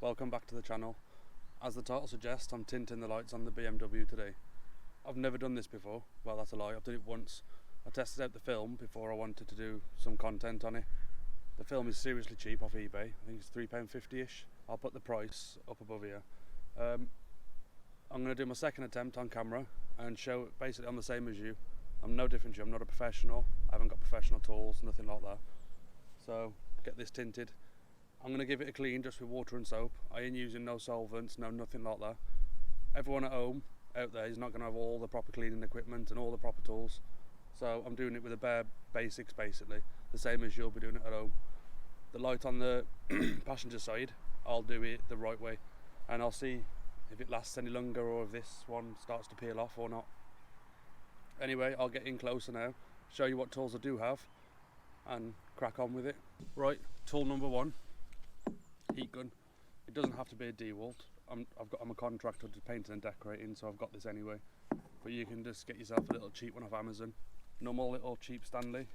welcome back to the channel. As the title suggests, I'm tinting the lights on the BMW today. I've never done this before, well that's a lie, I've done it once. I tested out the film before I wanted to do some content on it. The film is seriously cheap off eBay, I think it's £3.50ish. I'll put the price up above here. I'm going to do my second attempt on camera and show it basically I'm the same as you. I'm no different to you, I'm not a professional, I haven't got professional tools, nothing like that. So, get this tinted. I'm going to give it a clean just with water and soap. I ain't using no solvents, no nothing like that. Everyone at home out there is not going to have all the proper cleaning equipment and all the proper tools. So I'm doing it with the bare basics basically, the same as you'll be doing it at home. The light on the passenger side, I'll do it the right way and I'll see if it lasts any longer or if this one starts to peel off or not. Anyway, I'll get in closer now, show you what tools I do have and crack on with it. Right, tool number one. Heat gun. It doesn't have to be a DeWalt. I'm a contractor to painting and decorating, so I've got this anyway. But you can just get yourself a little cheap one off Amazon. Normal little cheap Stanley.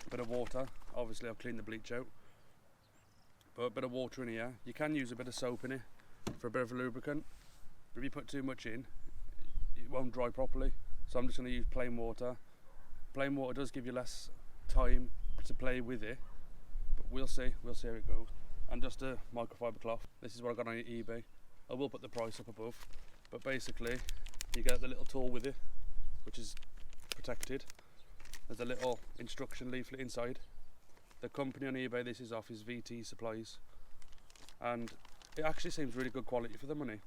Bit of water. Obviously I've cleaned the bleach out. But a bit of water in here. You can use a bit of soap in it for a bit of a lubricant. But if you put too much in, it won't dry properly. So I'm just going to use plain water. Plain water does give you less time to play with it. But we'll see how it goes. And just a microfiber cloth. This is what I got on eBay. I will put the price up above. But basically, you get the little tool with it, which is protected. There's a little instruction leaflet inside. The company on eBay this is off is VT Supplies. And it actually seems really good quality for the money.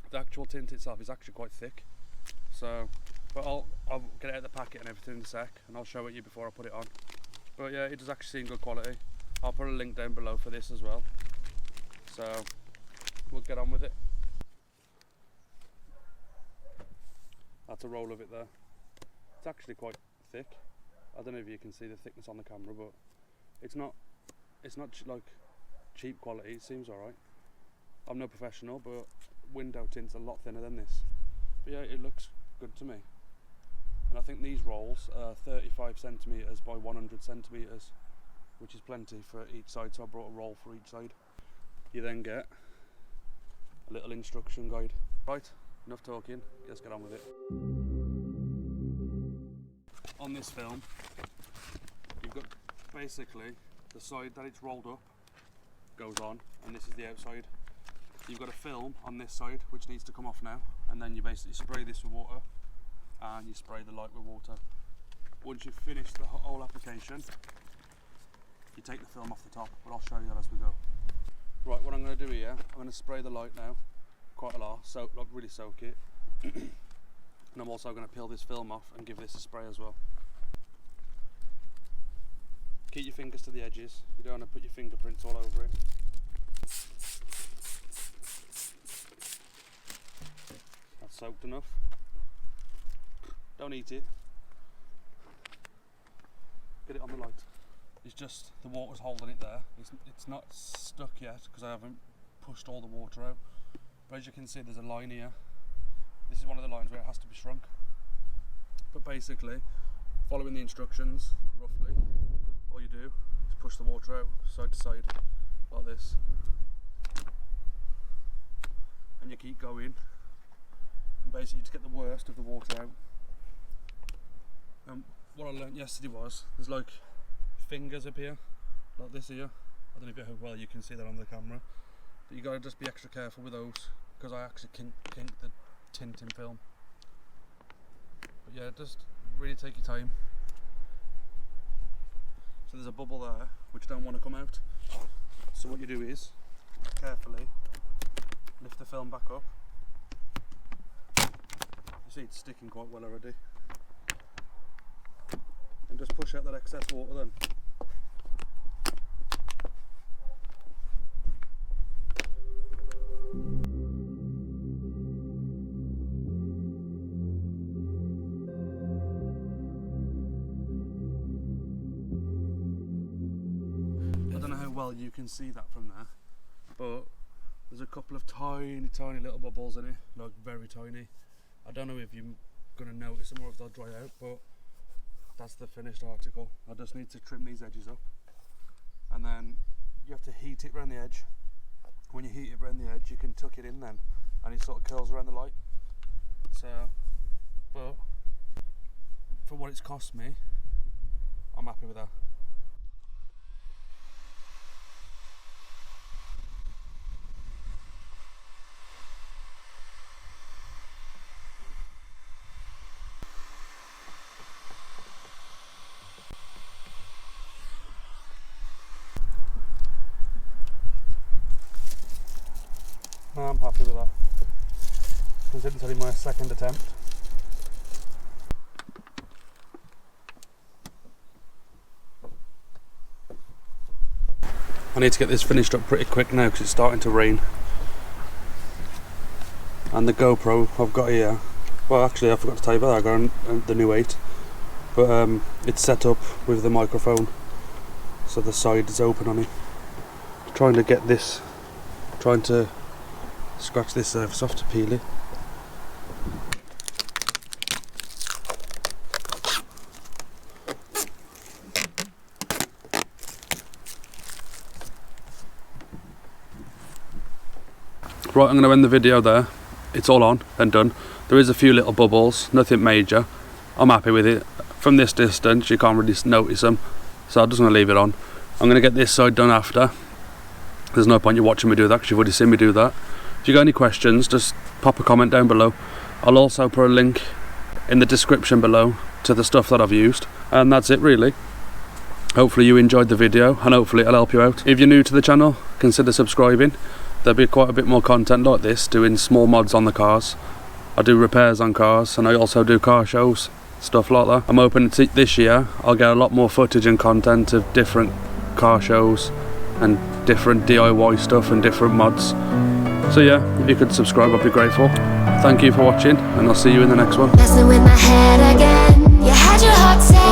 The actual tint itself is actually quite thick. So, but I'll get it out of the packet and everything in a sec, and I'll show it you before I put it on. But yeah, it does actually seem good quality. I'll put a link down below for this as well. So we'll get on with it. That's a roll of it there. It's actually quite thick. I don't know if you can see the thickness on the camera, but it's not like cheap quality. It seems alright. I'm no professional, but window tint's a lot thinner than this. But yeah, it looks good to me. And I think these rolls are 35 centimetres by 100 centimetres, which is plenty for each side, so I brought a roll for each side. You then get a little instruction guide. Right, enough talking, let's get on with it. On this film, you've got basically the side that it's rolled up goes on, and this is the outside. You've got a film on this side which needs to come off now, and then you basically spray this with water and you spray the light with water. Once you've finished the whole application, you take the film off the top, but I'll show you that as we go. Right, what I'm going to do here, I'm going to spray the light now quite a lot, so like really soak it. And I'm also going to peel this film off and give this a spray as well. Keep your fingers to the edges, you don't want to put your fingerprints all over it. That's soaked enough. Don't eat it. Get it on the light. It's just the water's holding it there. It's not stuck yet because I haven't pushed all the water out. But as you can see, there's a line here. This is one of the lines where it has to be shrunk. But basically, following the instructions roughly, all you do is push the water out side to side like this, and you keep going. And basically, you just get the worst of the water out. What I learnt yesterday was there's like fingers up here, like this here. I don't know how well you can see that on the camera, but you gotta just be extra careful with those because I actually kinked the tinting film. But yeah, just really take your time. So there's a bubble there which don't want to come out. So what you do is carefully lift the film back up. You see it's sticking quite well already. And just push out that excess water then. I don't know how well you can see that from there, but there's a couple of tiny little bubbles in it, like very tiny. I don't know if you're going to notice them or if they'll dry out, but that's the finished article. I just need to trim these edges up and then you have to heat it around the edge. When you heat it around the edge, you can tuck it in then, and it sort of curls around the light. So, but for what it's cost me, I'm happy with that. I'm happy with that. Considering it's only my second attempt. I need to get this finished up pretty quick now because it's starting to rain. And the GoPro I've got here, well actually I forgot to tell you about that, I got the new 8. But it's set up with the microphone, so the side is open on it. Trying to get this, trying to scratch this surface off to peel it. Right, I'm going to end the video there. It's all on and done. There is a few little bubbles, nothing major. I'm happy with it. From this distance you can't really notice them, so I'm just going to leave it on. I'm going to get this side done after. There's no point you watching me do that because you've already seen me do that. If you got any questions, just pop a comment down below. I'll also put a link in the description below to the stuff that I've used. And that's it really. Hopefully you enjoyed the video and hopefully it'll help you out. If you're new to the channel, consider subscribing. There'll be quite a bit more content like this, doing small mods on the cars. I do repairs on cars and I also do car shows, stuff like that. I'm hoping this year I'll get a lot more footage and content of different car shows and different DIY stuff and different mods. So yeah, if you could subscribe I'd be grateful. Thank you for watching and I'll see you in the next one. Messing with my head again. You had your heart set